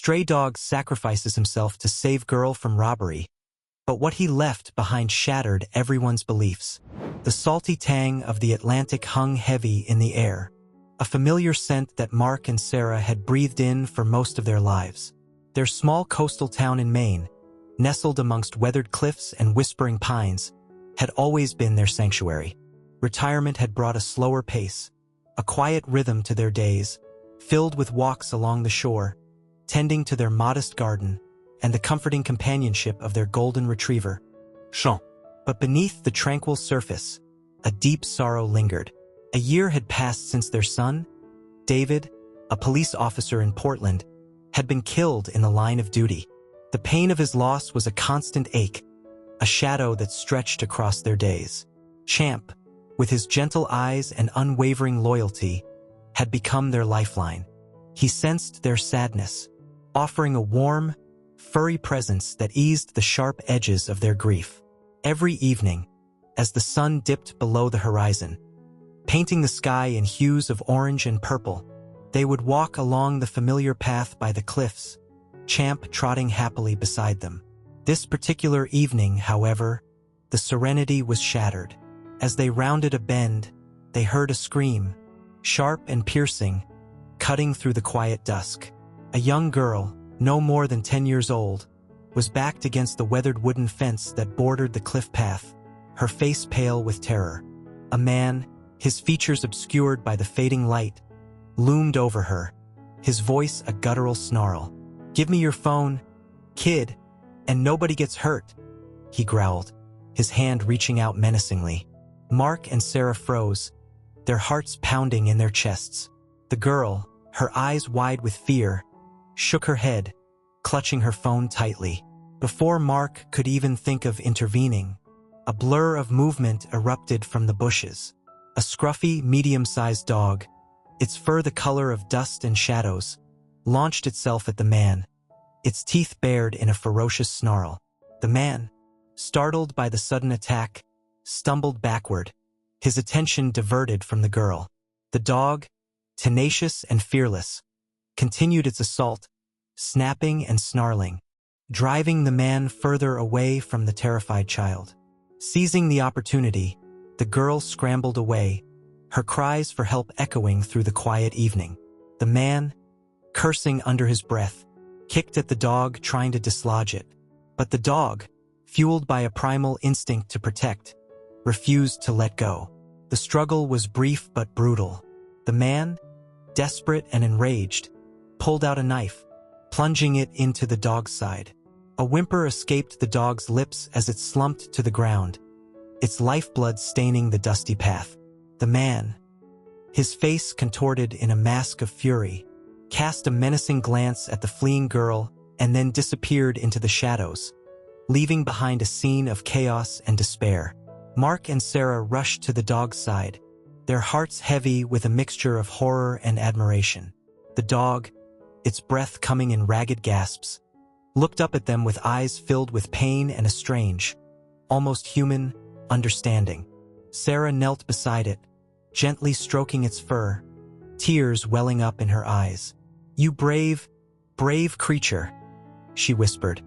Stray dog sacrifices himself to save girl from robbery, but what he left behind shattered everyone's beliefs. The salty tang of the Atlantic hung heavy in the air, a familiar scent that Mark and Sarah had breathed in for most of their lives. Their small coastal town in Maine, nestled amongst weathered cliffs and whispering pines, had always been their sanctuary. Retirement had brought a slower pace, a quiet rhythm to their days, filled with walks along the shore, tending to their modest garden, and the comforting companionship of their golden retriever, Sean. But beneath the tranquil surface, a deep sorrow lingered. A year had passed since their son, David, a police officer in Portland, had been killed in the line of duty. The pain of his loss was a constant ache, a shadow that stretched across their days. Champ, with his gentle eyes and unwavering loyalty, had become their lifeline. He sensed their sadness, offering a warm, furry presence that eased the sharp edges of their grief. Every evening, as the sun dipped below the horizon, painting the sky in hues of orange and purple, they would walk along the familiar path by the cliffs, Champ trotting happily beside them. This particular evening, however, the serenity was shattered. As they rounded a bend, they heard a scream, sharp and piercing, cutting through the quiet dusk. A young girl, no more than 10 years old, was backed against the weathered wooden fence that bordered the cliff path, her face pale with terror. A man, his features obscured by the fading light, loomed over her, his voice a guttural snarl. "Give me your phone, kid, and nobody gets hurt," he growled, his hand reaching out menacingly. Mark and Sarah froze, their hearts pounding in their chests. The girl, her eyes wide with fear, shook her head, clutching her phone tightly. Before Mark could even think of intervening, a blur of movement erupted from the bushes. A scruffy, medium-sized dog, its fur the color of dust and shadows, launched itself at the man, its teeth bared in a ferocious snarl. The man, startled by the sudden attack, stumbled backward, his attention diverted from the girl. The dog, tenacious and fearless, continued its assault, snapping and snarling, driving the man further away from the terrified child. Seizing the opportunity, the girl scrambled away, her cries for help echoing through the quiet evening. The man, cursing under his breath, kicked at the dog, trying to dislodge it. But the dog, fueled by a primal instinct to protect, refused to let go. The struggle was brief but brutal. The man, desperate and enraged, pulled out a knife, plunging it into the dog's side. A whimper escaped the dog's lips as it slumped to the ground, its lifeblood staining the dusty path. The man, his face contorted in a mask of fury, cast a menacing glance at the fleeing girl and then disappeared into the shadows, leaving behind a scene of chaos and despair. Mark and Sarah rushed to the dog's side, their hearts heavy with a mixture of horror and admiration. The dog, its breath coming in ragged gasps, looked up at them with eyes filled with pain and a strange, almost human, understanding. Sarah knelt beside it, gently stroking its fur, tears welling up in her eyes. "You brave, brave creature," she whispered,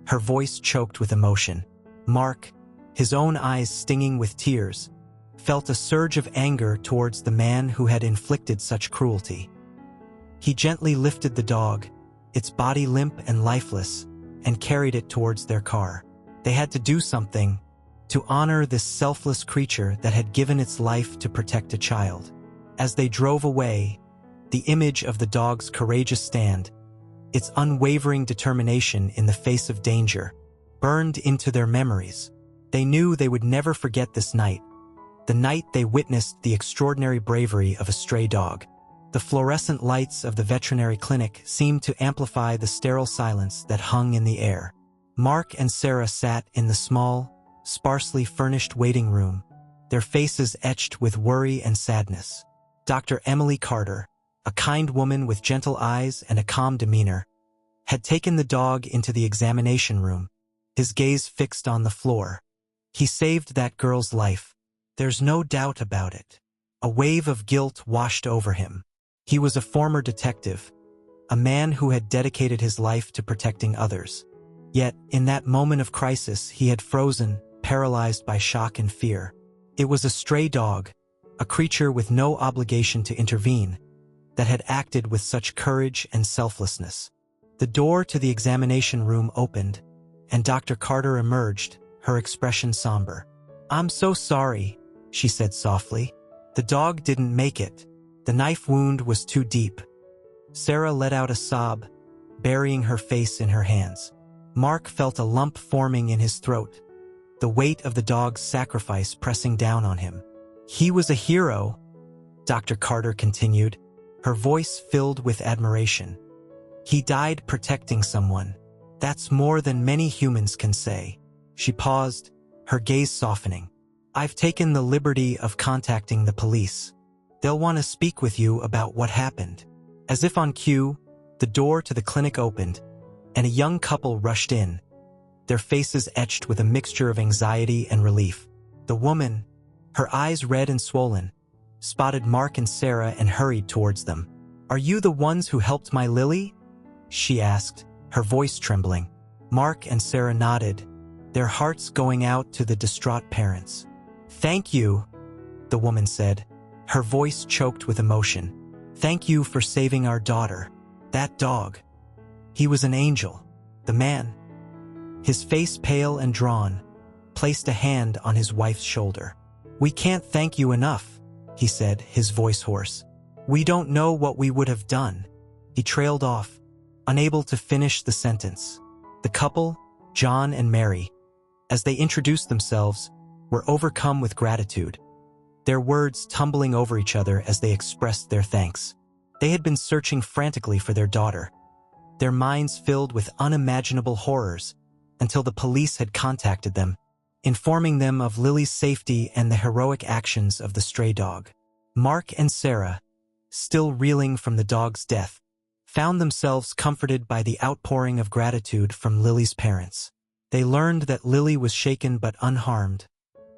her voice choked with emotion. Mark, his own eyes stinging with tears, felt a surge of anger towards the man who had inflicted such cruelty. He gently lifted the dog, its body limp and lifeless, and carried it towards their car. They had to do something to honor this selfless creature that had given its life to protect a child. As they drove away, the image of the dog's courageous stand, its unwavering determination in the face of danger, burned into their memories. They knew they would never forget this night, the night they witnessed the extraordinary bravery of a stray dog. The fluorescent lights of the veterinary clinic seemed to amplify the sterile silence that hung in the air. Mark and Sarah sat in the small, sparsely furnished waiting room, their faces etched with worry and sadness. Dr. Emily Carter, a kind woman with gentle eyes and a calm demeanor, had taken the dog into the examination room, his gaze fixed on the floor. "He saved that girl's life. There's no doubt about it." A wave of guilt washed over him. He was a former detective, a man who had dedicated his life to protecting others. Yet, in that moment of crisis, he had frozen, paralyzed by shock and fear. It was a stray dog, a creature with no obligation to intervene, that had acted with such courage and selflessness. The door to the examination room opened, and Dr. Carter emerged, her expression somber. "I'm so sorry," she said softly. "The dog didn't make it. The knife wound was too deep." Sarah let out a sob, burying her face in her hands. Mark felt a lump forming in his throat, the weight of the dog's sacrifice pressing down on him. "He was a hero," Dr. Carter continued, her voice filled with admiration. "He died protecting someone. That's more than many humans can say." She paused, her gaze softening. "I've taken the liberty of contacting the police. They'll want to speak with you about what happened." As if on cue, the door to the clinic opened, and a young couple rushed in, their faces etched with a mixture of anxiety and relief. The woman, her eyes red and swollen, spotted Mark and Sarah and hurried towards them. "Are you the ones who helped my Lily?" she asked, her voice trembling. Mark and Sarah nodded, their hearts going out to the distraught parents. "Thank you," the woman said, her voice choked with emotion. "Thank you for saving our daughter. That dog. He was an angel." The man, his face pale and drawn, placed a hand on his wife's shoulder. "We can't thank you enough," he said, his voice hoarse. "We don't know what we would have done." He trailed off, unable to finish the sentence. The couple, John and Mary, as they introduced themselves, were overcome with gratitude, their words tumbling over each other as they expressed their thanks. They had been searching frantically for their daughter, their minds filled with unimaginable horrors, until the police had contacted them, informing them of Lily's safety and the heroic actions of the stray dog. Mark and Sarah, still reeling from the dog's death, found themselves comforted by the outpouring of gratitude from Lily's parents. They learned that Lily was shaken but unharmed,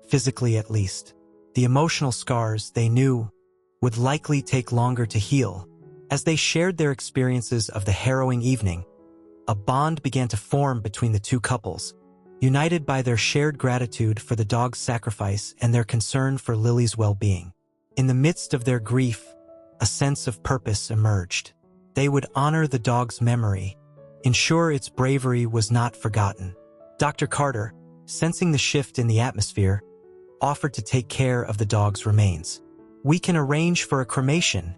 physically at least. The emotional scars, they knew, would likely take longer to heal. As they shared their experiences of the harrowing evening, a bond began to form between the two couples, united by their shared gratitude for the dog's sacrifice and their concern for Lily's well-being. In the midst of their grief, a sense of purpose emerged. They would honor the dog's memory, ensure its bravery was not forgotten. Dr. Carter, sensing the shift in the atmosphere, offered to take care of the dog's remains. "We can arrange for a cremation,"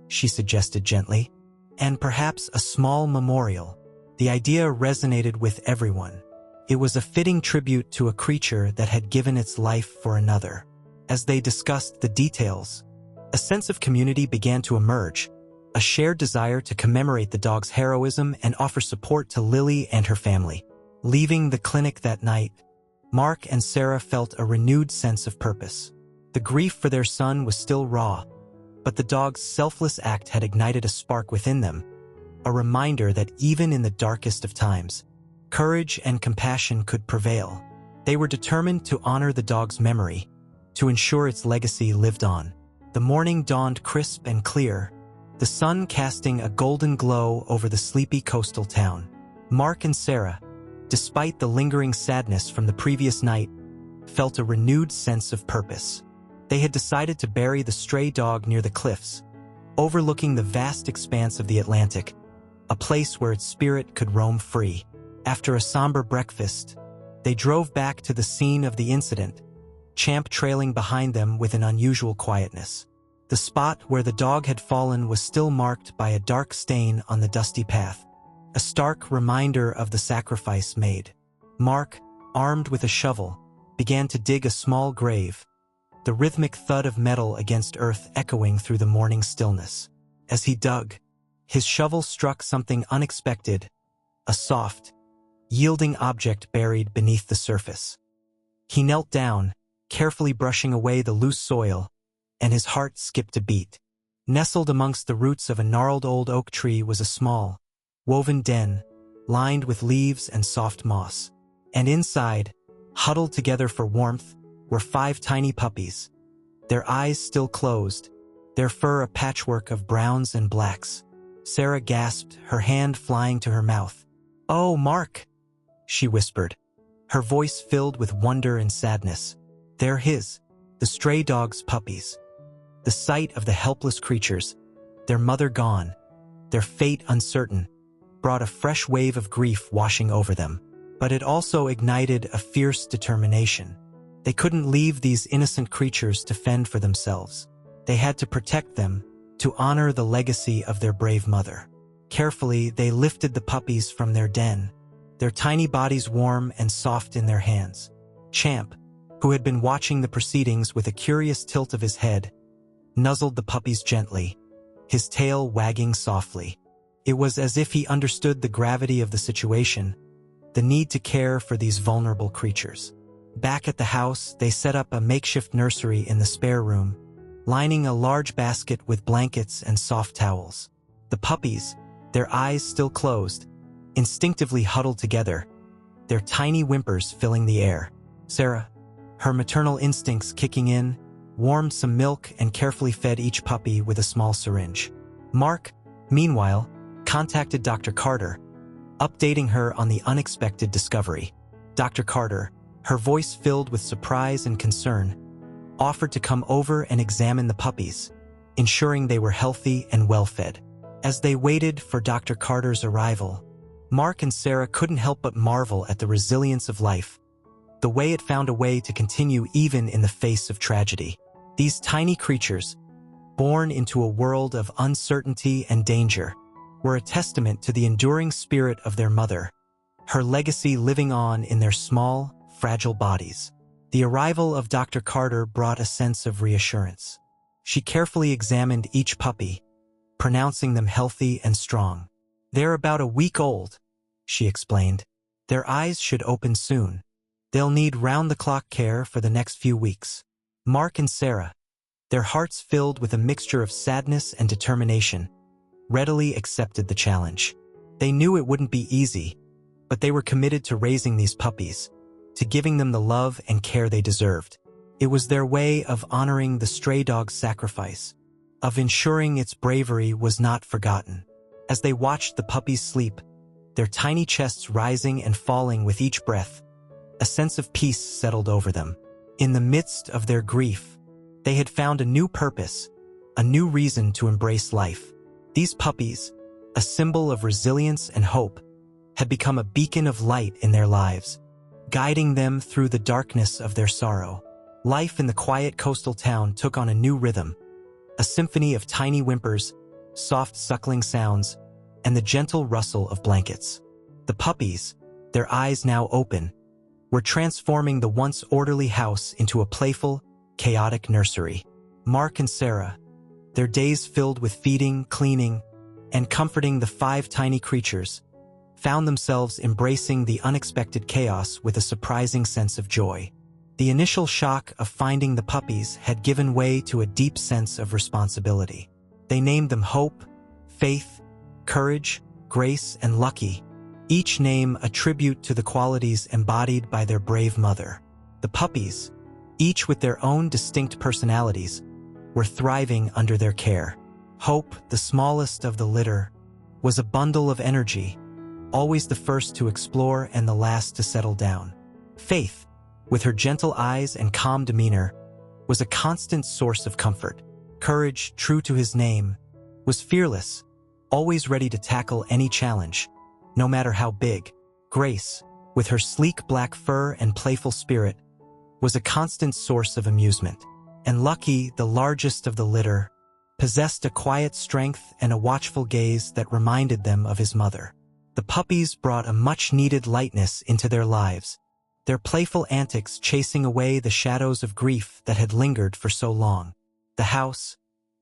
she suggested gently, "and perhaps a small memorial." The idea resonated with everyone. It was a fitting tribute to a creature that had given its life for another. As they discussed the details, a sense of community began to emerge, a shared desire to commemorate the dog's heroism and offer support to Lily and her family. Leaving the clinic that night, Mark and Sarah felt a renewed sense of purpose. The grief for their son was still raw, but the dog's selfless act had ignited a spark within them, a reminder that even in the darkest of times, courage and compassion could prevail. They were determined to honor the dog's memory, to ensure its legacy lived on. The morning dawned crisp and clear, the sun casting a golden glow over the sleepy coastal town. Mark and Sarah, despite the lingering sadness from the previous night, felt a renewed sense of purpose. They had decided to bury the stray dog near the cliffs, overlooking the vast expanse of the Atlantic, a place where its spirit could roam free. After a somber breakfast, they drove back to the scene of the incident, Champ trailing behind them with an unusual quietness. The spot where the dog had fallen was still marked by a dark stain on the dusty path, a stark reminder of the sacrifice made. Mark, armed with a shovel, began to dig a small grave, the rhythmic thud of metal against earth echoing through the morning stillness. As he dug, his shovel struck something unexpected, a soft, yielding object buried beneath the surface. He knelt down, carefully brushing away the loose soil, and his heart skipped a beat. Nestled amongst the roots of a gnarled old oak tree was a small, woven den, lined with leaves and soft moss. And inside, huddled together for warmth, were 5 tiny puppies, their eyes still closed, their fur a patchwork of browns and blacks. Sarah gasped, her hand flying to her mouth. "Oh, Mark," she whispered, her voice filled with wonder and sadness. "They're his, the stray dog's puppies." The sight of the helpless creatures, their mother gone, their fate uncertain, brought a fresh wave of grief washing over them. But it also ignited a fierce determination. They couldn't leave these innocent creatures to fend for themselves. They had to protect them, to honor the legacy of their brave mother. Carefully, they lifted the puppies from their den, their tiny bodies warm and soft in their hands. Champ, who had been watching the proceedings with a curious tilt of his head, nuzzled the puppies gently, his tail wagging softly. It was as if he understood the gravity of the situation, the need to care for these vulnerable creatures. Back at the house, they set up a makeshift nursery in the spare room, lining a large basket with blankets and soft towels. The puppies, their eyes still closed, instinctively huddled together, their tiny whimpers filling the air. Sarah, her maternal instincts kicking in, warmed some milk and carefully fed each puppy with a small syringe. Mark, meanwhile, contacted Dr. Carter, updating her on the unexpected discovery. Dr. Carter, her voice filled with surprise and concern, offered to come over and examine the puppies, ensuring they were healthy and well-fed. As they waited for Dr. Carter's arrival, Mark and Sarah couldn't help but marvel at the resilience of life, the way it found a way to continue even in the face of tragedy. These tiny creatures, born into a world of uncertainty and danger, were a testament to the enduring spirit of their mother, her legacy living on in their small, fragile bodies. The arrival of Dr. Carter brought a sense of reassurance. She carefully examined each puppy, pronouncing them healthy and strong. "They're about a week old," she explained. "Their eyes should open soon. They'll need round-the-clock care for the next few weeks." Mark and Sarah, their hearts filled with a mixture of sadness and determination, readily accepted the challenge. They knew it wouldn't be easy, but they were committed to raising these puppies, to giving them the love and care they deserved. It was their way of honoring the stray dog's sacrifice, of ensuring its bravery was not forgotten. As they watched the puppies sleep, their tiny chests rising and falling with each breath, a sense of peace settled over them. In the midst of their grief, they had found a new purpose, a new reason to embrace life. These puppies, a symbol of resilience and hope, had become a beacon of light in their lives, guiding them through the darkness of their sorrow. Life in the quiet coastal town took on a new rhythm, a symphony of tiny whimpers, soft suckling sounds, and the gentle rustle of blankets. The puppies, their eyes now open, were transforming the once orderly house into a playful, chaotic nursery. Mark and Sarah, their days filled with feeding, cleaning, and comforting the 5 tiny creatures, found themselves embracing the unexpected chaos with a surprising sense of joy. The initial shock of finding the puppies had given way to a deep sense of responsibility. They named them Hope, Faith, Courage, Grace, and Lucky, each name a tribute to the qualities embodied by their brave mother. The puppies, each with their own distinct personalities, were thriving under their care. Hope, the smallest of the litter, was a bundle of energy, always the first to explore and the last to settle down. Faith, with her gentle eyes and calm demeanor, was a constant source of comfort. Courage, true to his name, was fearless, always ready to tackle any challenge, no matter how big. Grace, with her sleek black fur and playful spirit, was a constant source of amusement. And Lucky, the largest of the litter, possessed a quiet strength and a watchful gaze that reminded them of his mother. The puppies brought a much-needed lightness into their lives, their playful antics chasing away the shadows of grief that had lingered for so long. The house,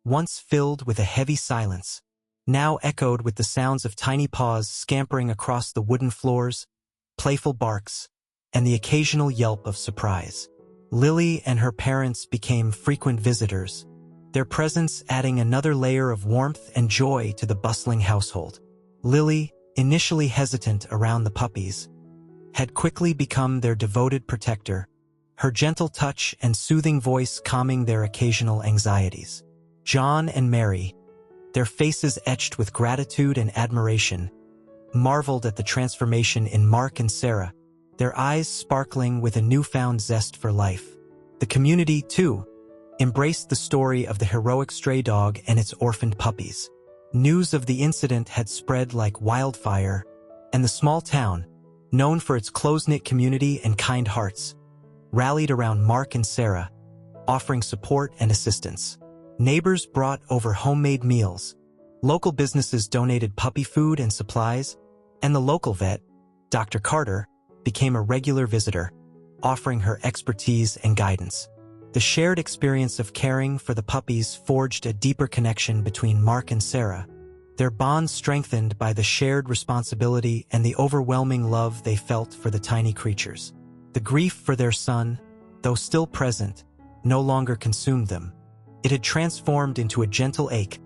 once filled with a heavy silence, now echoed with the sounds of tiny paws scampering across the wooden floors, playful barks, and the occasional yelp of surprise. Lily and her parents became frequent visitors, their presence adding another layer of warmth and joy to the bustling household. Lily, initially hesitant around the puppies, had quickly become their devoted protector, her gentle touch and soothing voice calming their occasional anxieties. John and Mary, their faces etched with gratitude and admiration, marveled at the transformation in Mark and Sarah, their eyes sparkling with a newfound zest for life. The community, too, embraced the story of the heroic stray dog and its orphaned puppies. News of the incident had spread like wildfire, and the small town, known for its close-knit community and kind hearts, rallied around Mark and Sarah, offering support and assistance. Neighbors brought over homemade meals, local businesses donated puppy food and supplies, and the local vet, Dr. Carter, became a regular visitor, offering her expertise and guidance. The shared experience of caring for the puppies forged a deeper connection between Mark and Sarah, their bond strengthened by the shared responsibility and the overwhelming love they felt for the tiny creatures. The grief for their son, though still present, no longer consumed them. It had transformed into a gentle ache,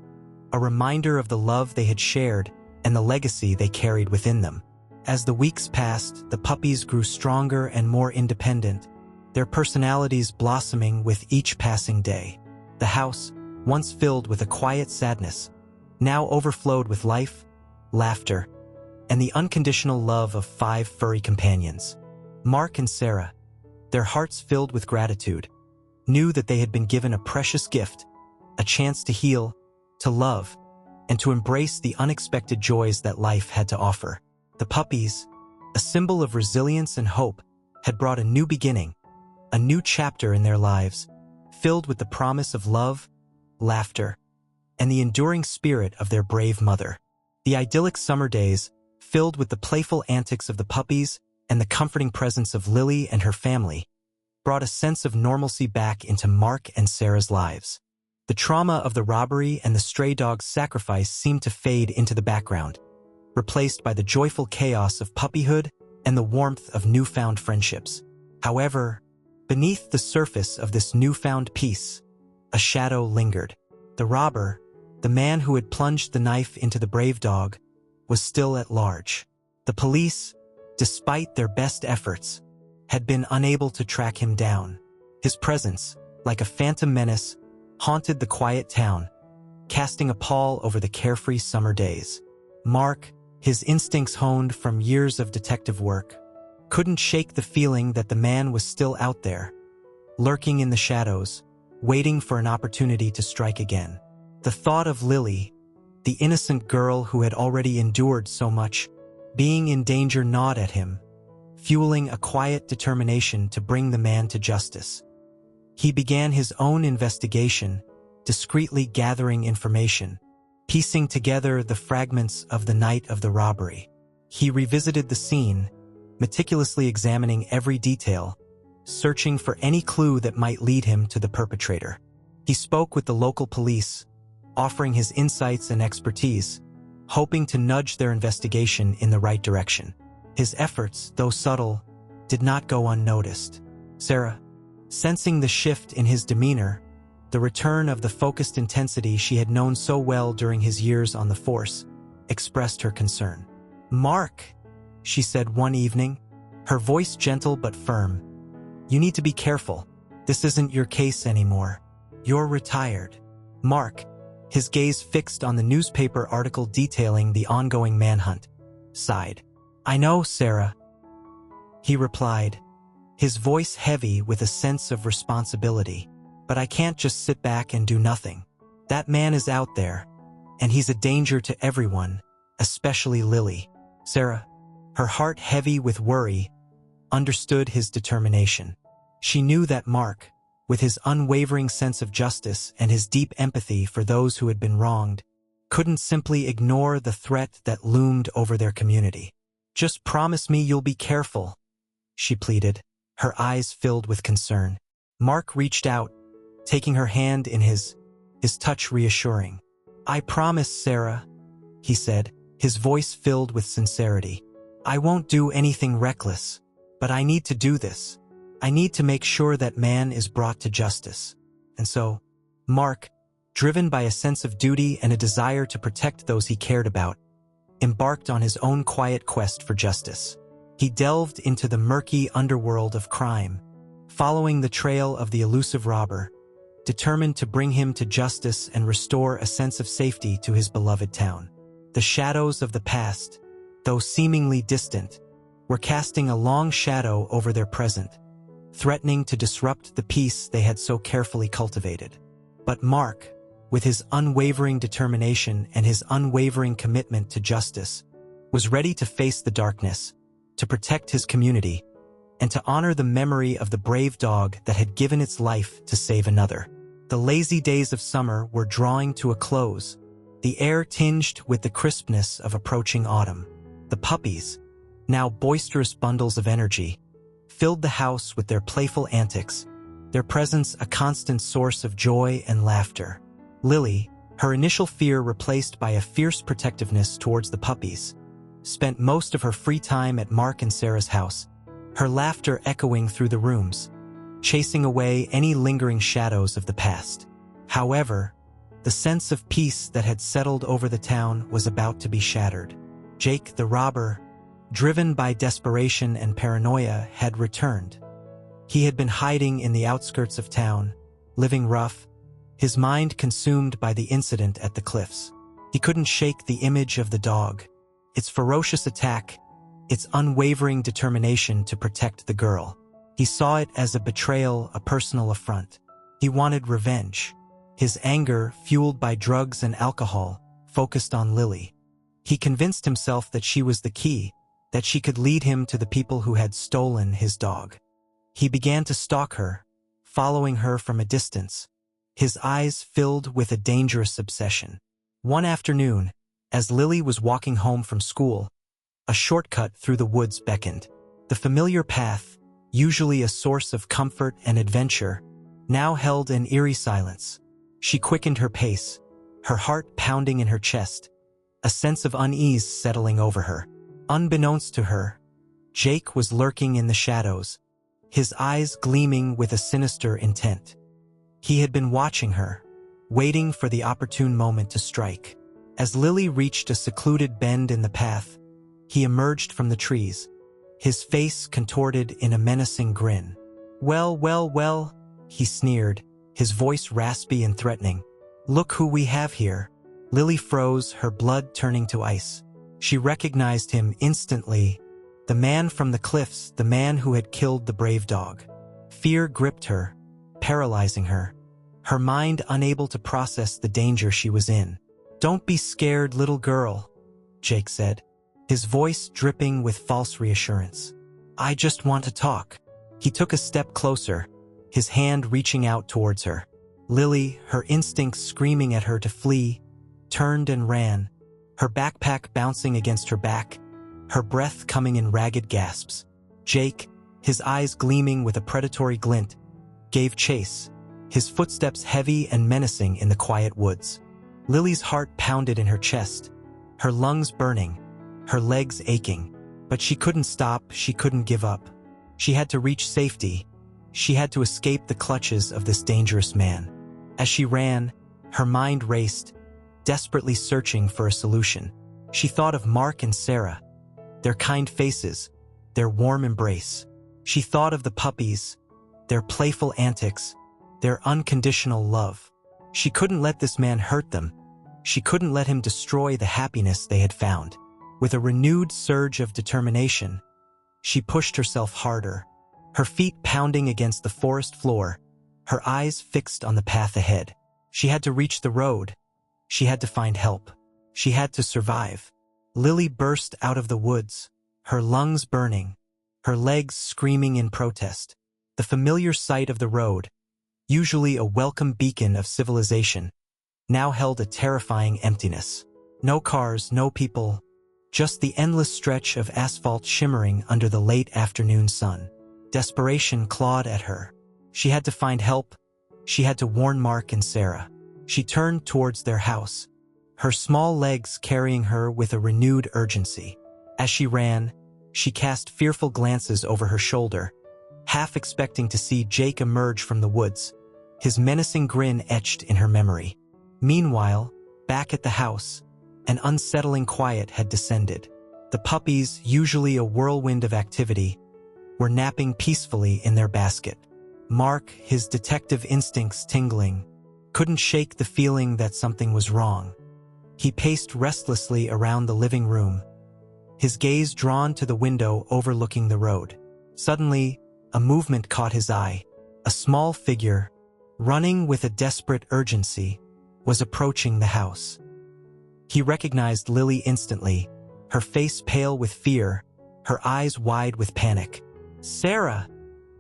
a reminder of the love they had shared and the legacy they carried within them. As the weeks passed, the puppies grew stronger and more independent, their personalities blossoming with each passing day. The house, once filled with a quiet sadness, now overflowed with life, laughter, and the unconditional love of 5 furry companions. Mark and Sarah, their hearts filled with gratitude, knew that they had been given a precious gift, a chance to heal, to love, and to embrace the unexpected joys that life had to offer. The puppies, a symbol of resilience and hope, had brought a new beginning, a new chapter in their lives, filled with the promise of love, laughter, and the enduring spirit of their brave mother. The idyllic summer days, filled with the playful antics of the puppies and the comforting presence of Lily and her family, brought a sense of normalcy back into Mark and Sarah's lives. The trauma of the robbery and the stray dog's sacrifice seemed to fade into the background, replaced by the joyful chaos of puppyhood and the warmth of newfound friendships. However, beneath the surface of this newfound peace, a shadow lingered. The robber, the man who had plunged the knife into the brave dog, was still at large. The police, despite their best efforts, had been unable to track him down. His presence, like a phantom menace, haunted the quiet town, casting a pall over the carefree summer days. Mark, his instincts honed from years of detective work, couldn't shake the feeling that the man was still out there, lurking in the shadows, waiting for an opportunity to strike again. The thought of Lily, the innocent girl who had already endured so much, being in danger gnawed at him, fueling a quiet determination to bring the man to justice. He began his own investigation, discreetly gathering information, piecing together the fragments of the night of the robbery. He revisited the scene, meticulously examining every detail, searching for any clue that might lead him to the perpetrator. He spoke with the local police, offering his insights and expertise, hoping to nudge their investigation in the right direction. His efforts, though subtle, did not go unnoticed. Sarah, sensing the shift in his demeanor, the return of the focused intensity she had known so well during his years on the force, expressed her concern. "Mark," she said one evening, her voice gentle but firm, "you need to be careful. This isn't your case anymore. You're retired." Mark, his gaze fixed on the newspaper article detailing the ongoing manhunt, sighed. "I know, Sarah," he replied, his voice heavy with a sense of responsibility. "But I can't just sit back and do nothing. That man is out there, and he's a danger to everyone, especially Lily." Sarah, her heart heavy with worry, understood his determination. She knew that Mark, with his unwavering sense of justice and his deep empathy for those who had been wronged, couldn't simply ignore the threat that loomed over their community. "Just promise me you'll be careful," she pleaded, her eyes filled with concern. Mark reached out, taking her hand in his touch reassuring. "I promise, Sarah," he said, his voice filled with sincerity. "I won't do anything reckless, but I need to do this. I need to make sure that man is brought to justice." And so, Mark, driven by a sense of duty and a desire to protect those he cared about, embarked on his own quiet quest for justice. He delved into the murky underworld of crime, following the trail of the elusive robber, determined to bring him to justice and restore a sense of safety to his beloved town. The shadows of the past, though seemingly distant, were casting a long shadow over their present, threatening to disrupt the peace they had so carefully cultivated. But Mark, with his unwavering determination and his unwavering commitment to justice, was ready to face the darkness, to protect his community, and to honor the memory of the brave dog that had given its life to save another. The lazy days of summer were drawing to a close, the air tinged with the crispness of approaching autumn. The puppies, now boisterous bundles of energy, filled the house with their playful antics, their presence a constant source of joy and laughter. Lily, her initial fear replaced by a fierce protectiveness towards the puppies, spent most of her free time at Mark and Sarah's house, her laughter echoing through the rooms, chasing away any lingering shadows of the past. However, the sense of peace that had settled over the town was about to be shattered. Jake the robber, driven by desperation and paranoia, had returned. He had been hiding in the outskirts of town, living rough, his mind consumed by the incident at the cliffs. He couldn't shake the image of the dog, its ferocious attack, its unwavering determination to protect the girl. He saw it as a betrayal, a personal affront. He wanted revenge. His anger, fueled by drugs and alcohol, focused on Lily. He convinced himself that she was the key, that she could lead him to the people who had stolen his dog. He began to stalk her, following her from a distance, his eyes filled with a dangerous obsession. One afternoon, as Lily was walking home from school, a shortcut through the woods beckoned. The familiar path, usually a source of comfort and adventure, now held an eerie silence. She quickened her pace, her heart pounding in her chest, a sense of unease settling over her. Unbeknownst to her, Jake was lurking in the shadows, his eyes gleaming with a sinister intent. He had been watching her, waiting for the opportune moment to strike. As Lily reached a secluded bend in the path, he emerged from the trees, his face contorted in a menacing grin. Well, he sneered, his voice raspy and threatening. Look who we have here. Lily froze, her blood turning to ice. She recognized him instantly, the man from the cliffs, the man who had killed the brave dog. Fear gripped her, paralyzing her, her mind unable to process the danger she was in. Don't be scared, little girl, Jake said, his voice dripping with false reassurance. I just want to talk. He took a step closer, his hand reaching out towards her. Lily, her instincts screaming at her to flee, turned and ran, her backpack bouncing against her back, her breath coming in ragged gasps. Jake, his eyes gleaming with a predatory glint, gave chase, his footsteps heavy and menacing in the quiet woods. Lily's heart pounded in her chest, her lungs burning, her legs aching. But she couldn't stop, she couldn't give up. She had to reach safety. She had to escape the clutches of this dangerous man. As she ran, her mind raced, desperately searching for a solution. She thought of Mark and Sarah, their kind faces, their warm embrace. She thought of the puppies, their playful antics, their unconditional love. She couldn't let this man hurt them. She couldn't let him destroy the happiness they had found. With a renewed surge of determination, she pushed herself harder, her feet pounding against the forest floor, her eyes fixed on the path ahead. She had to reach the road. She had to find help. She had to survive. Lily burst out of the woods, her lungs burning, her legs screaming in protest. The familiar sight of the road, usually a welcome beacon of civilization, now held a terrifying emptiness. No cars, no people, just the endless stretch of asphalt shimmering under the late afternoon sun. Desperation clawed at her. She had to find help. She had to warn Mark and Sarah. She turned towards their house, her small legs carrying her with a renewed urgency. As she ran, she cast fearful glances over her shoulder, half expecting to see Jake emerge from the woods, his menacing grin etched in her memory. Meanwhile, back at the house, an unsettling quiet had descended. The puppies, usually a whirlwind of activity, were napping peacefully in their basket. Mark, his detective instincts tingling, couldn't shake the feeling that something was wrong. He paced restlessly around the living room, his gaze drawn to the window overlooking the road. Suddenly, a movement caught his eye. A small figure, running with a desperate urgency, was approaching the house. He recognized Lily instantly, her face pale with fear, her eyes wide with panic. "Sarah!"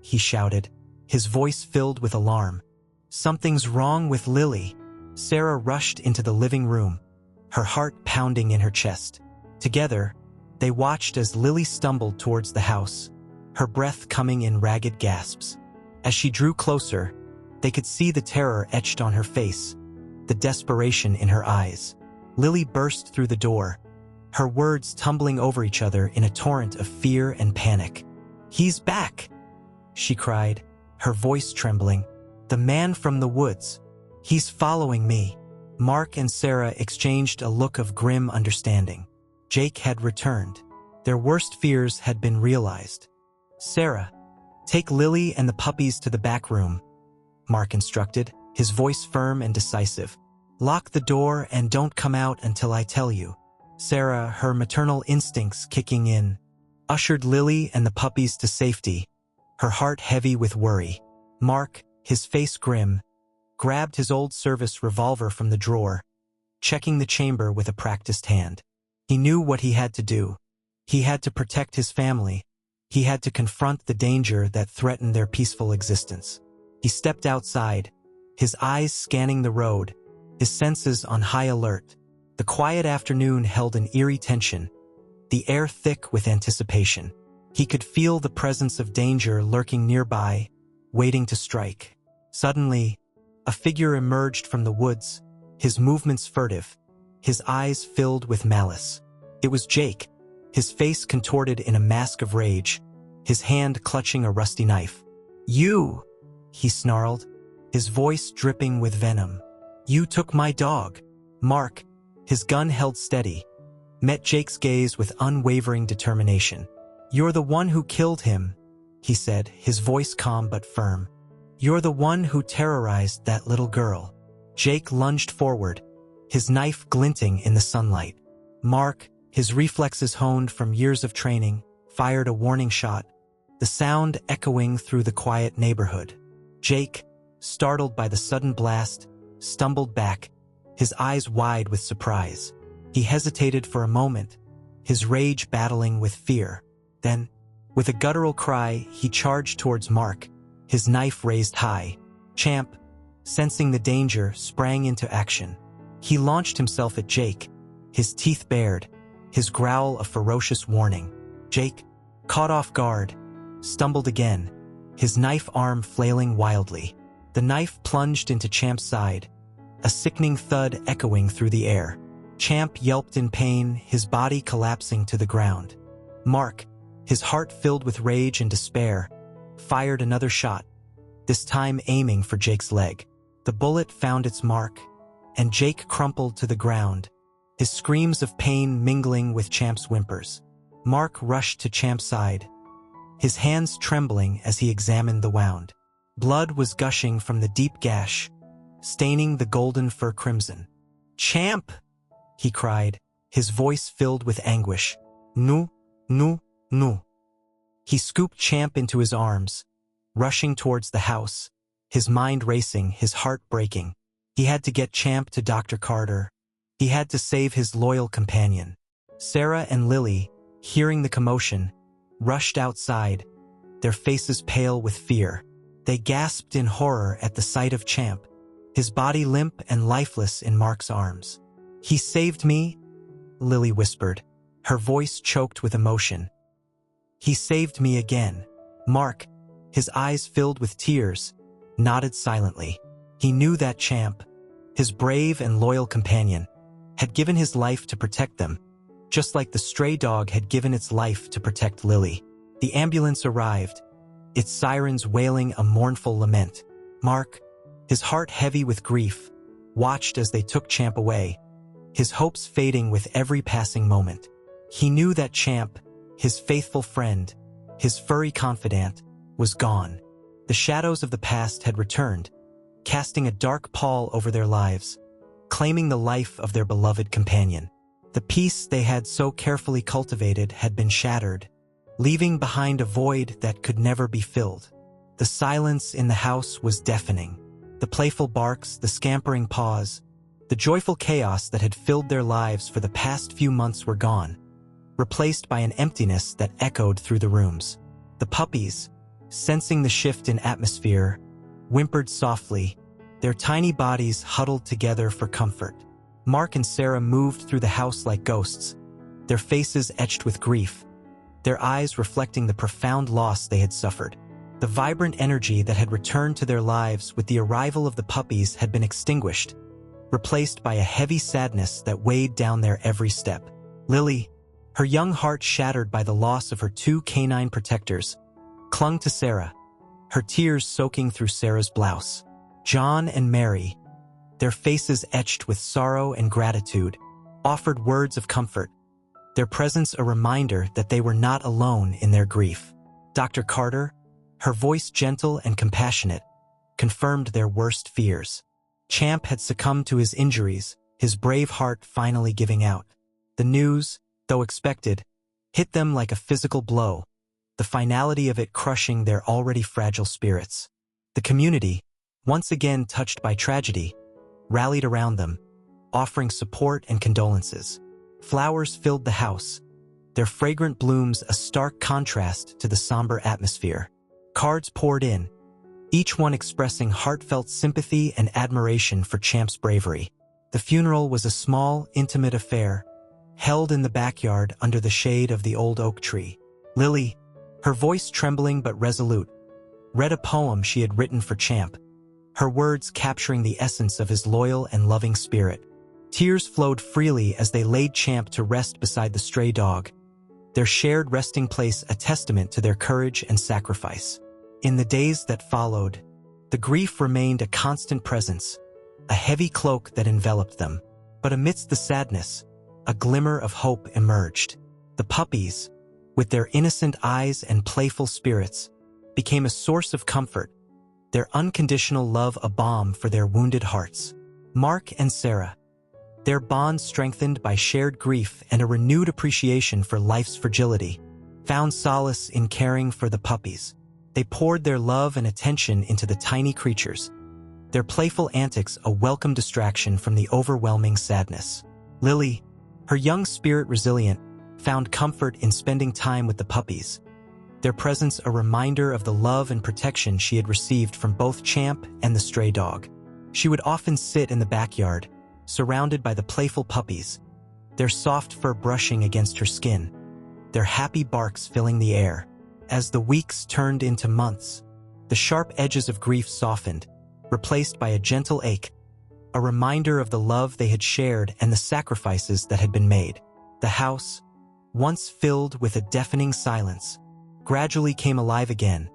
he shouted, his voice filled with alarm. "Something's wrong with Lily." Sarah rushed into the living room, her heart pounding in her chest. Together, they watched as Lily stumbled towards the house, her breath coming in ragged gasps. As she drew closer, they could see the terror etched on her face, the desperation in her eyes. Lily burst through the door, her words tumbling over each other in a torrent of fear and panic. "He's back!" she cried, her voice trembling. "The man from the woods. He's following me." Mark and Sarah exchanged a look of grim understanding. Jake had returned. Their worst fears had been realized. "Sarah, take Lily and the puppies to the back room," Mark instructed, his voice firm and decisive. "Lock the door and don't come out until I tell you." Sarah, her maternal instincts kicking in, ushered Lily and the puppies to safety, her heart heavy with worry. Mark, his face grim, grabbed his old service revolver from the drawer, checking the chamber with a practiced hand. He knew what he had to do. He had to protect his family. He had to confront the danger that threatened their peaceful existence. He stepped outside, his eyes scanning the road, his senses on high alert. The quiet afternoon held an eerie tension, the air thick with anticipation. He could feel the presence of danger lurking nearby, waiting to strike. Suddenly, a figure emerged from the woods, his movements furtive, his eyes filled with malice. It was Jake, his face contorted in a mask of rage, his hand clutching a rusty knife. "You!" he snarled, his voice dripping with venom. "You took my dog." Mark, his gun held steady, met Jake's gaze with unwavering determination. "You're the one who killed him," he said, his voice calm but firm. "You're the one who terrorized that little girl." Jake lunged forward, his knife glinting in the sunlight. Mark, his reflexes honed from years of training, fired a warning shot, the sound echoing through the quiet neighborhood. Jake, startled by the sudden blast, stumbled back, his eyes wide with surprise. He hesitated for a moment, his rage battling with fear. Then, with a guttural cry, he charged towards Mark, his knife raised high. Champ, sensing the danger, sprang into action. He launched himself at Jake, his teeth bared, his growl a ferocious warning. Jake, caught off guard, stumbled again, his knife arm flailing wildly. The knife plunged into Champ's side, a sickening thud echoing through the air. Champ yelped in pain, his body collapsing to the ground. Mark, his heart filled with rage and despair, fired another shot, this time aiming for Jake's leg. The bullet found its mark, and Jake crumpled to the ground, his screams of pain mingling with Champ's whimpers. Mark rushed to Champ's side, his hands trembling as he examined the wound. Blood was gushing from the deep gash, staining the golden fur crimson. "Champ!" he cried, his voice filled with anguish. "No, no, no." He scooped Champ into his arms, rushing towards the house, his mind racing, his heart breaking. He had to get Champ to Dr. Carter. He had to save his loyal companion. Sarah and Lily, hearing the commotion, rushed outside, their faces pale with fear. They gasped in horror at the sight of Champ, his body limp and lifeless in Mark's arms. "He saved me," Lily whispered, her voice choked with emotion. "He saved me again." Mark, his eyes filled with tears, nodded silently. He knew that Champ, his brave and loyal companion, had given his life to protect them, just like the stray dog had given its life to protect Lily. The ambulance arrived, its sirens wailing a mournful lament. Mark, his heart heavy with grief, watched as they took Champ away, his hopes fading with every passing moment. He knew that Champ, his faithful friend, his furry confidant, was gone. The shadows of the past had returned, casting a dark pall over their lives, claiming the life of their beloved companion. The peace they had so carefully cultivated had been shattered, leaving behind a void that could never be filled. The silence in the house was deafening. The playful barks, the scampering paws, the joyful chaos that had filled their lives for the past few months were gone, replaced by an emptiness that echoed through the rooms. The puppies, sensing the shift in atmosphere, whimpered softly, their tiny bodies huddled together for comfort. Mark and Sarah moved through the house like ghosts, their faces etched with grief, their eyes reflecting the profound loss they had suffered. The vibrant energy that had returned to their lives with the arrival of the puppies had been extinguished, replaced by a heavy sadness that weighed down their every step. Lily, her young heart shattered by the loss of her two canine protectors, clung to Sarah, her tears soaking through Sarah's blouse. John and Mary, their faces etched with sorrow and gratitude, offered words of comfort, their presence a reminder that they were not alone in their grief. Dr. Carter, her voice gentle and compassionate, confirmed their worst fears. Champ had succumbed to his injuries, his brave heart finally giving out. The news, though expected, hit them like a physical blow, the finality of it crushing their already fragile spirits. The community, once again touched by tragedy, rallied around them, offering support and condolences. Flowers filled the house, their fragrant blooms a stark contrast to the somber atmosphere. Cards poured in, each one expressing heartfelt sympathy and admiration for Champ's bravery. The funeral was a small, intimate affair, held in the backyard under the shade of the old oak tree. Lily, her voice trembling but resolute, read a poem she had written for Champ, her words capturing the essence of his loyal and loving spirit. Tears flowed freely as they laid Champ to rest beside the stray dog, their shared resting place a testament to their courage and sacrifice. In the days that followed, the grief remained a constant presence, a heavy cloak that enveloped them. But amidst the sadness, a glimmer of hope emerged. The puppies, with their innocent eyes and playful spirits, became a source of comfort, their unconditional love a balm for their wounded hearts. Mark and Sarah, their bond strengthened by shared grief and a renewed appreciation for life's fragility, found solace in caring for the puppies. They poured their love and attention into the tiny creatures, their playful antics a welcome distraction from the overwhelming sadness. Lily, her young spirit resilient, found comfort in spending time with the puppies, their presence a reminder of the love and protection she had received from both Champ and the stray dog. She would often sit in the backyard, surrounded by the playful puppies, their soft fur brushing against her skin, their happy barks filling the air. As the weeks turned into months, the sharp edges of grief softened, replaced by a gentle ache, a reminder of the love they had shared and the sacrifices that had been made. The house, once filled with a deafening silence, gradually came alive again,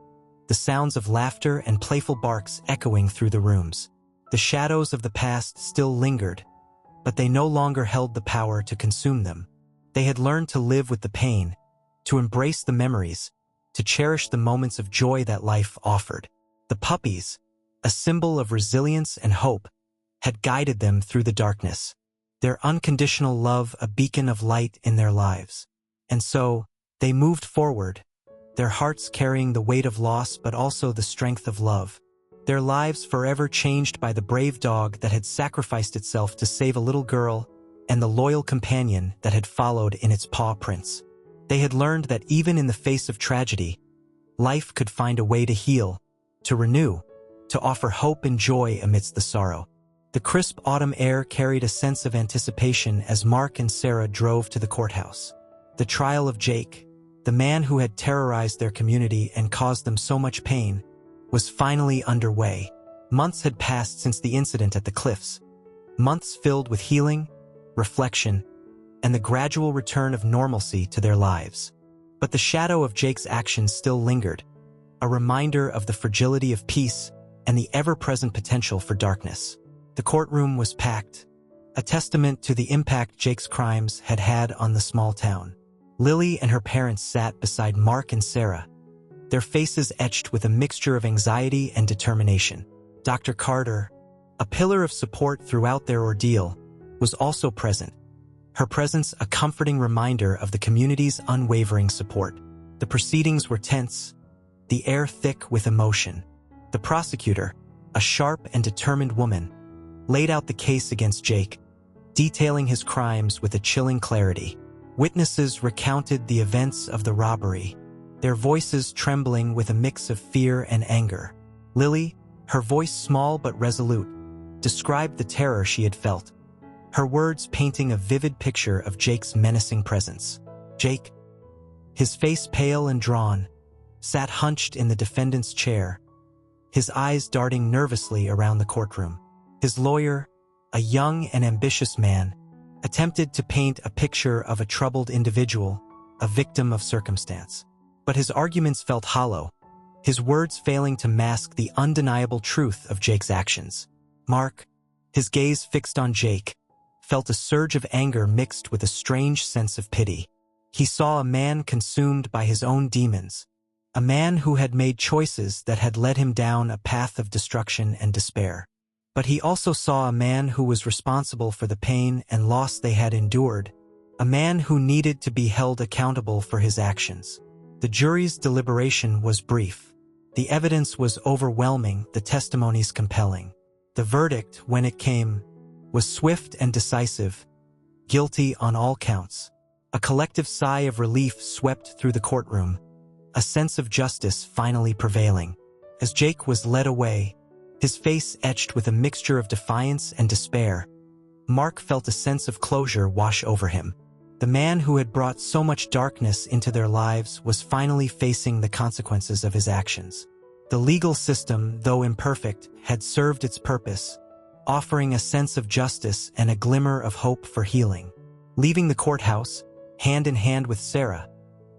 the sounds of laughter and playful barks echoing through the rooms. The shadows of the past still lingered, but they no longer held the power to consume them. They had learned to live with the pain, to embrace the memories, to cherish the moments of joy that life offered. The puppies, a symbol of resilience and hope, had guided them through the darkness, their unconditional love a beacon of light in their lives. And so, they moved forward, their hearts carrying the weight of loss but also the strength of love. Their lives forever changed by the brave dog that had sacrificed itself to save a little girl and the loyal companion that had followed in its paw prints. They had learned that even in the face of tragedy, life could find a way to heal, to renew, to offer hope and joy amidst the sorrow. The crisp autumn air carried a sense of anticipation as Mark and Sarah drove to the courthouse. The trial of Jake, the man who had terrorized their community and caused them so much pain, was finally underway. Months had passed since the incident at the cliffs, months filled with healing, reflection, and the gradual return of normalcy to their lives. But the shadow of Jake's actions still lingered, a reminder of the fragility of peace and the ever-present potential for darkness. The courtroom was packed, a testament to the impact Jake's crimes had had on the small town. Lily and her parents sat beside Mark and Sarah, their faces etched with a mixture of anxiety and determination. Dr. Carter, a pillar of support throughout their ordeal, was also present, her presence a comforting reminder of the community's unwavering support. The proceedings were tense, the air thick with emotion. The prosecutor, a sharp and determined woman, laid out the case against Jake, detailing his crimes with a chilling clarity. Witnesses recounted the events of the robbery, their voices trembling with a mix of fear and anger. Lily, her voice small but resolute, described the terror she had felt, her words painting a vivid picture of Jake's menacing presence. Jake, his face pale and drawn, sat hunched in the defendant's chair, his eyes darting nervously around the courtroom. His lawyer, a young and ambitious man, attempted to paint a picture of a troubled individual, a victim of circumstance. But his arguments felt hollow, his words failing to mask the undeniable truth of Jake's actions. Mark, his gaze fixed on Jake, felt a surge of anger mixed with a strange sense of pity. He saw a man consumed by his own demons, a man who had made choices that had led him down a path of destruction and despair. But he also saw a man who was responsible for the pain and loss they had endured, a man who needed to be held accountable for his actions. The jury's deliberation was brief. The evidence was overwhelming, the testimonies compelling. The verdict, when it came, was swift and decisive, guilty on all counts. A collective sigh of relief swept through the courtroom, a sense of justice finally prevailing. As Jake was led away, his face etched with a mixture of defiance and despair, Mark felt a sense of closure wash over him. The man who had brought so much darkness into their lives was finally facing the consequences of his actions. The legal system, though imperfect, had served its purpose, offering a sense of justice and a glimmer of hope for healing. Leaving the courthouse, hand in hand with Sarah,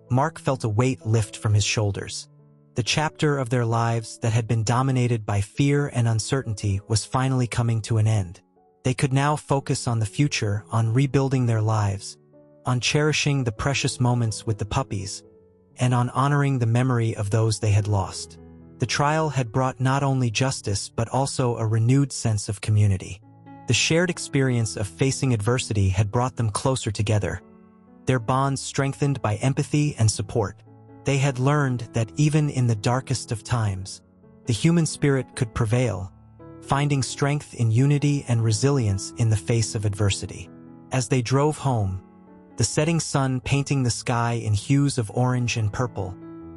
Mark felt a weight lift from his shoulders. The chapter of their lives that had been dominated by fear and uncertainty was finally coming to an end. They could now focus on the future, on rebuilding their lives, on cherishing the precious moments with the puppies, and on honoring the memory of those they had lost. The trial had brought not only justice but also a renewed sense of community. The shared experience of facing adversity had brought them closer together, their bonds strengthened by empathy and support. They had learned that even in the darkest of times, the human spirit could prevail, finding strength in unity and resilience in the face of adversity. As they drove home, the setting sun painting the sky in hues of orange and purple,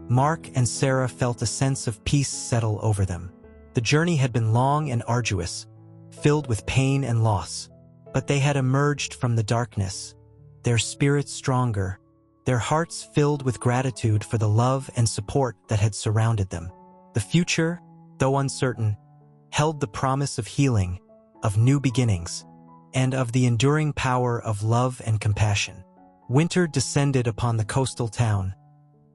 Mark and Sarah felt a sense of peace settle over them. The journey had been long and arduous, filled with pain and loss, but they had emerged from the darkness, their spirits stronger, their hearts filled with gratitude for the love and support that had surrounded them. The future, though uncertain, held the promise of healing, of new beginnings, and of the enduring power of love and compassion. Winter descended upon the coastal town,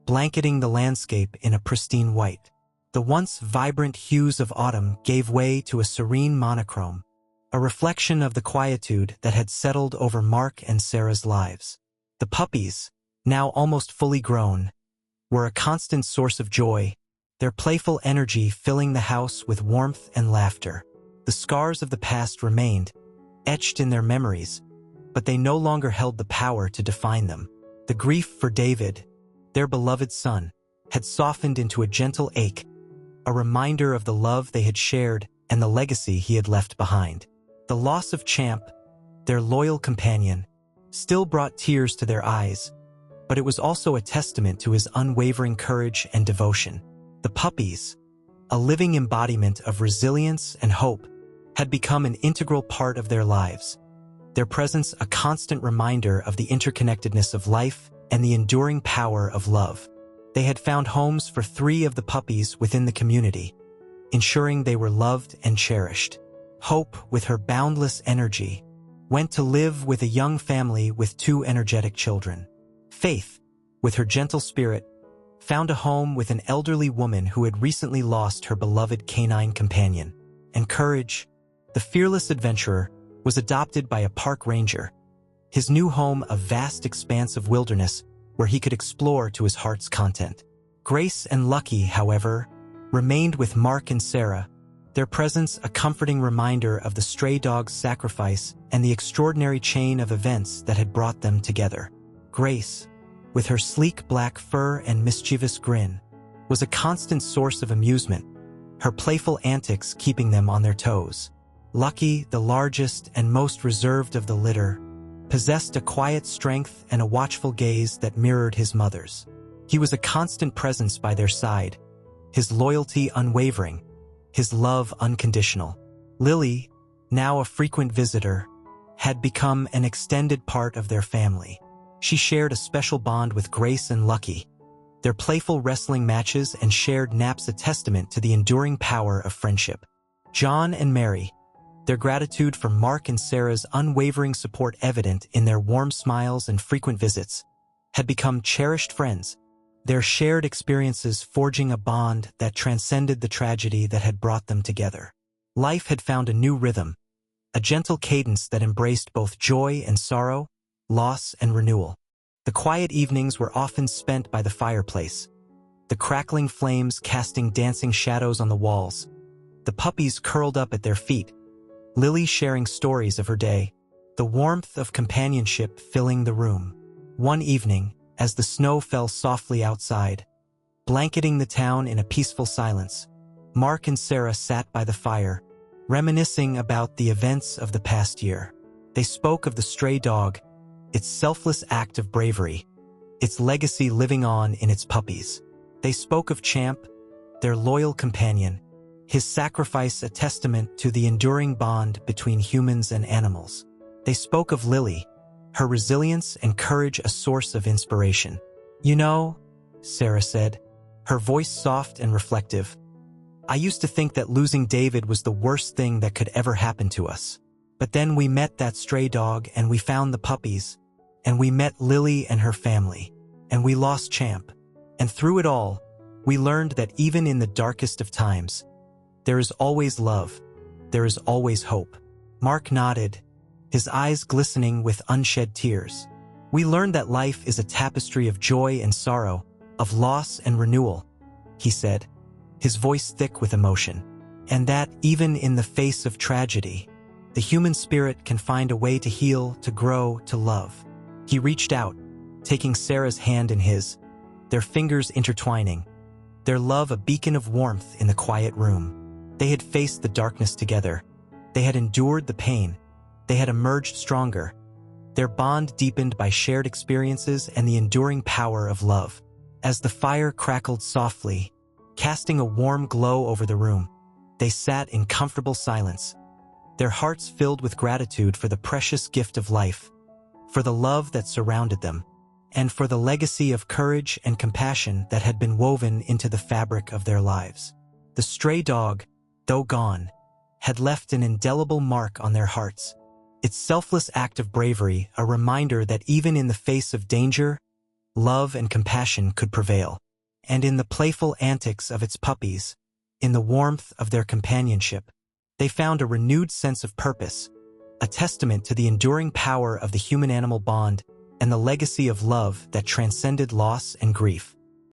blanketing the landscape in a pristine white. The once vibrant hues of autumn gave way to a serene monochrome, a reflection of the quietude that had settled over Mark and Sarah's lives. The puppies, now almost fully grown, were a constant source of joy, their playful energy filling the house with warmth and laughter. The scars of the past remained, etched in their memories, but they no longer held the power to define them. The grief for David, their beloved son, had softened into a gentle ache, a reminder of the love they had shared and the legacy he had left behind. The loss of Champ, their loyal companion, still brought tears to their eyes, but it was also a testament to his unwavering courage and devotion. The puppies, a living embodiment of resilience and hope, had become an integral part of their lives, their presence a constant reminder of the interconnectedness of life and the enduring power of love. They had found homes for 3 of the puppies within the community, ensuring they were loved and cherished. Hope, with her boundless energy, went to live with a young family with 2 energetic children. Faith, with her gentle spirit, found a home with an elderly woman who had recently lost her beloved canine companion. And Courage, the fearless adventurer, was adopted by a park ranger, his new home a vast expanse of wilderness where he could explore to his heart's content. Grace and Lucky, however, remained with Mark and Sarah, their presence a comforting reminder of the stray dog's sacrifice and the extraordinary chain of events that had brought them together. Grace, with her sleek black fur and mischievous grin, was a constant source of amusement, her playful antics keeping them on their toes. Lucky, the largest and most reserved of the litter, possessed a quiet strength and a watchful gaze that mirrored his mother's. He was a constant presence by their side, his loyalty unwavering, his love unconditional. Lily, now a frequent visitor, had become an extended part of their family. She shared a special bond with Grace and Lucky, their playful wrestling matches and shared naps a testament to the enduring power of friendship. John and Mary, their gratitude for Mark and Sarah's unwavering support evident in their warm smiles and frequent visits, had become cherished friends, their shared experiences forging a bond that transcended the tragedy that had brought them together. Life had found a new rhythm, a gentle cadence that embraced both joy and sorrow, loss and renewal. The quiet evenings were often spent by the fireplace, the crackling flames casting dancing shadows on the walls, the puppies curled up at their feet, Lily sharing stories of her day, the warmth of companionship filling the room. One evening, as the snow fell softly outside, blanketing the town in a peaceful silence, Mark and Sarah sat by the fire, reminiscing about the events of the past year. They spoke of the stray dog, its selfless act of bravery, its legacy living on in its puppies. They spoke of Champ, their loyal companion, his sacrifice a testament to the enduring bond between humans and animals. They spoke of Lily, her resilience and courage a source of inspiration. "You know," Sarah said, her voice soft and reflective, "I used to think that losing David was the worst thing that could ever happen to us. But then we met that stray dog and we found the puppies, and we met Lily and her family, and we lost Champ. And through it all, we learned that even in the darkest of times, there is always love, there is always hope." Mark nodded, his eyes glistening with unshed tears. "We learned that life is a tapestry of joy and sorrow, of loss and renewal," he said, his voice thick with emotion. "And that even in the face of tragedy, the human spirit can find a way to heal, to grow, to love." He reached out, taking Sarah's hand in his, their fingers intertwining, their love a beacon of warmth in the quiet room. They had faced the darkness together. They had endured the pain. They had emerged stronger, their bond deepened by shared experiences and the enduring power of love. As the fire crackled softly, casting a warm glow over the room, they sat in comfortable silence, their hearts filled with gratitude for the precious gift of life, for the love that surrounded them, and for the legacy of courage and compassion that had been woven into the fabric of their lives. The stray dog, though gone, had left an indelible mark on their hearts, its selfless act of bravery a reminder that even in the face of danger, love and compassion could prevail. And in the playful antics of its puppies, in the warmth of their companionship, they found a renewed sense of purpose, a testament to the enduring power of the human-animal bond and the legacy of love that transcended loss and grief.